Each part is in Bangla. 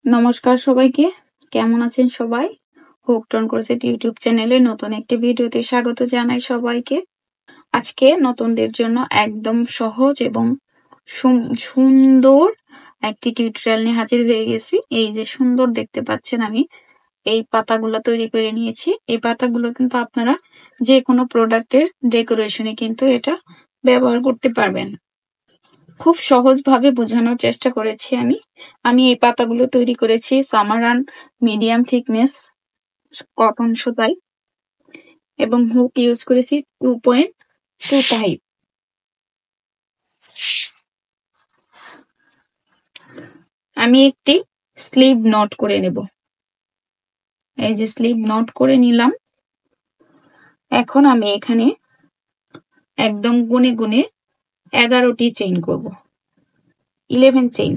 নমস্কার সবাইকে, কেমন আছেন সবাই? হুকটন ক্রোশেট ইউটিউব চ্যানেলে নতুন একটি ভিডিওতে স্বাগত জানাই সবাইকে। আজকে নতুনদের জন্য একদম সহজ এবং সুন্দর একটি টিউটোরিয়াল নিয়ে হাজির হয়ে গেছি। এই যে সুন্দর দেখতে পাচ্ছেন, আমি এই পাতাগুলো তৈরি করে নিয়েছি। এই পাতাগুলো কিন্তু আপনারা যে কোনো প্রোডাক্টের ডেকোরেশনে কিন্তু এটা ব্যবহার করতে পারবেন। খুব সহজভাবে বোঝানোর চেষ্টা করেছি আমি এই পাতাগুলো তৈরি করেছি সামারান মিডিয়াম থিকনেস কটন সুতায় এবং হুক ইউজ করেছি 2.25। আমি একটি স্লিভ নট করে নেব। এই যে স্লিভ নট করে নিলাম। এখন আমি এখানে একদম গুনে গুনে 11টি চেইন করব, 11 চেইন।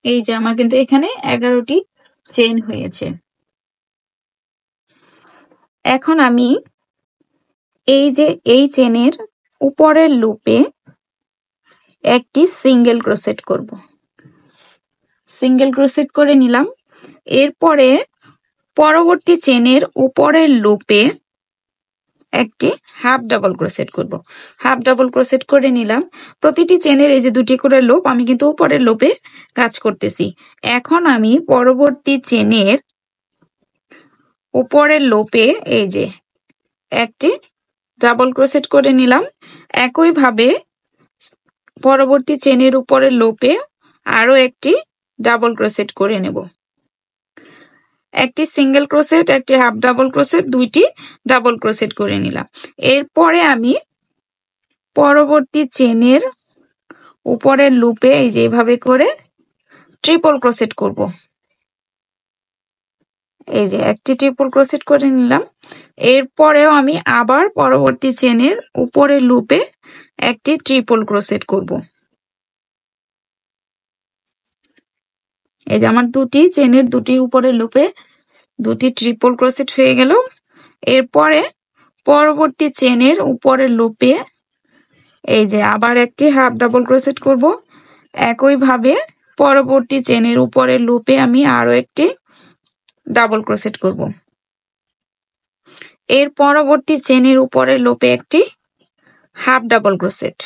এই যে আমার কিন্তু এখানে 11টি চেইন হয়েছে। এখন আমি এই যে এই চেনের উপরের লুপে একটি সিঙ্গেল ক্রোশেট করব। সিঙ্গেল ক্রোশেট করে নিলাম। এরপরে পরবর্তী চেনের উপরের লুপে একটি হাফ ডাবল ক্রোশেট করব। হাফ ডাবল ক্রোশেট করে নিলাম। প্রতিটি চেনের এই যে দুটি করে লুপ, আমি কিন্তু উপরের লুপে কাজ করতেছি। এখন আমি পরবর্তী চেনের উপরের লুপে এই যে একটি ডাবল ক্রোশেট করে নিলাম। একইভাবে পরবর্তী চেনের উপরের লুপে আরো একটি ডাবল ক্রোশেট করে নেব। একটি সিঙ্গেল ক্রোশেট, একটি হাফ ডাবল ক্রোশেট, দুইটি ডাবল ক্রোশেট করে নিলাম। এরপরে আমি পরবর্তী চেনের উপরের লুপে এই যে এভাবে করে ট্রিপল ক্রোশেট করব। এই যে একটি ট্রিপল ক্রোশেট করে নিলাম। এরপরেও আমি আবার পরবর্তী চেনের উপরের লুপে একটি ট্রিপল ক্রোশেট করব। এই যে আমার দুটি চেনের দুটি উপরের লুপে দুটি ট্রিপল ক্রোশেট হয়ে গেল। এরপরে পরবর্তী চেনের উপরের লুপে এই যে আবার একটি হাফ ডাবল ক্রোশেট করব। একইভাবে পরবর্তী চেনের উপরের লুপে আমি আরো একটি ডাবল ক্রোশেট করব। এর পরবর্তী চেনের উপরের লুপে একটি হাফ ডাবল ক্রোশেট।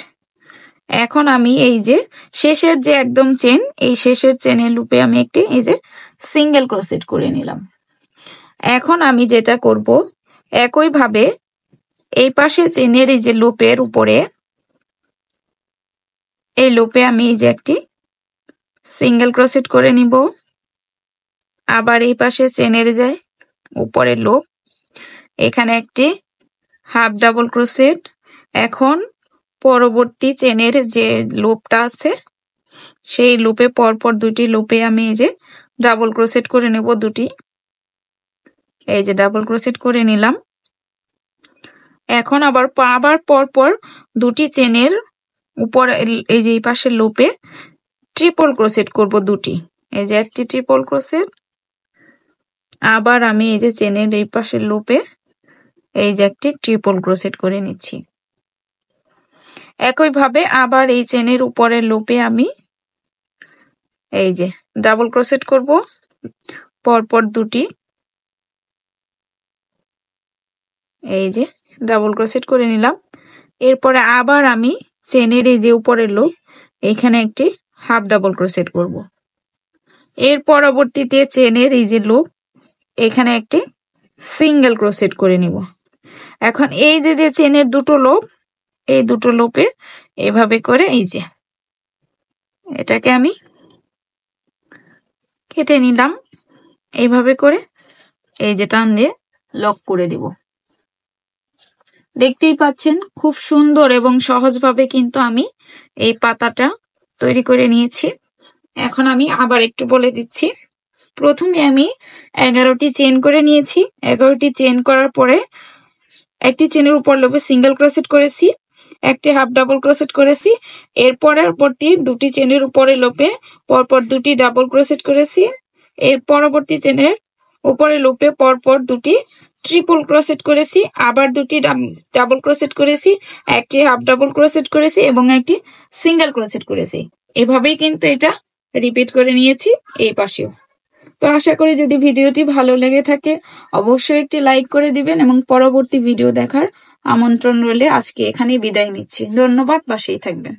এখন আমি এই যে শেষের যে একদম চেন, এই শেষের চেনের লুপে আমি একটি এই যে সিঙ্গেল ক্রোশেট করে নিলাম। এখন আমি যেটা করব, একইভাবে এই পাশে চেনের এই যে লুপের উপরে এই লুপে আমি এই যে একটি সিঙ্গেল ক্রোশেট করে নিব। আবার এই পাশে চেনের যায় উপরের লুপ, এখানে একটি হাফ ডাবল ক্রোশেট। এখন পরবর্তী চেনের যে লুপটা আছে সেই লুপে পরপর দুটি লুপে আমি এই যে ডাবল ক্রোশেট করে নেব দুটি। এই যে ডাবল ক্রোশেট করে নিলাম। এখন আবার পরপর দুটি চেনের উপর এই যে এই পাশের লুপে ট্রিপল ক্রোশেট করব দুটি। এই যে একটি ট্রিপল ক্রোশেট। আবার আমি এই যে চেনের এই পাশের লুপে এই যে একটি ট্রিপল ক্রোশেট করে নিচ্ছি। একইভাবে আবার এই চেনের উপরের লুপে আমি এই যে ডাবল ক্রোশেট করব পরপর দুটি। এই যে ডাবল ক্রোশেট করে নিলাম। এরপরে আবার আমি চেনের এই যে উপরের লুপ, এখানে একটি হাফ ডাবল ক্রোশেট করব। এর পরবর্তীতে চেনের এই যে লুপ, এখানে একটি সিঙ্গেল ক্রোশেট করে নিব। এখন এই যে যে চেনের দুটো লুপ, এই দুটো লুপে এভাবে করে এই যে এটাকে আমি কেটে নিলাম। এইভাবে করে এই যে টান দিয়ে লক করে দিব। দেখতেই পাচ্ছেন খুব সুন্দর এবং সহজভাবে কিন্তু আমি এই পাতাটা তৈরি করে নিয়েছি। এখন আমি আবার একটু বলে দিচ্ছি। প্রথমে আমি 11টি চেইন করে নিয়েছি। 11টি চেইন করার পরে একটি চেনের উপর লুপে সিঙ্গেল ক্রোশেট করেছি, একটি হাফ ডাবল ক্রোশেট করেছি। এর পরবর্তী দুটি চেনের উপরে লুপে পরপর দুটি ডাবল ক্রোশেট করেছি। এর পরবর্তী চেনের উপরে লুপে পরপর দুটি ট্রিপল ক্রোশেট করেছি, আবার দুটি ডাবল ক্রোশেট করেছি, একটি হাফ ডাবল ক্রোশেট করেছি এবং একটি সিঙ্গেল ক্রোশেট করেছি। এভাবেই কিন্তু এটা রিপিট করে নিয়েছি এই পাশেও। তো আশা করি যদি ভিডিওটি ভালো লেগে থাকে অবশ্যই একটি লাইক করে দিবেন এবং পরবর্তী ভিডিও দেখার আমন্ত্রণ রইলে আজকে এখানেই বিদায় নিচ্ছি। ধন্যবাদ, পাশেই থাকবেন।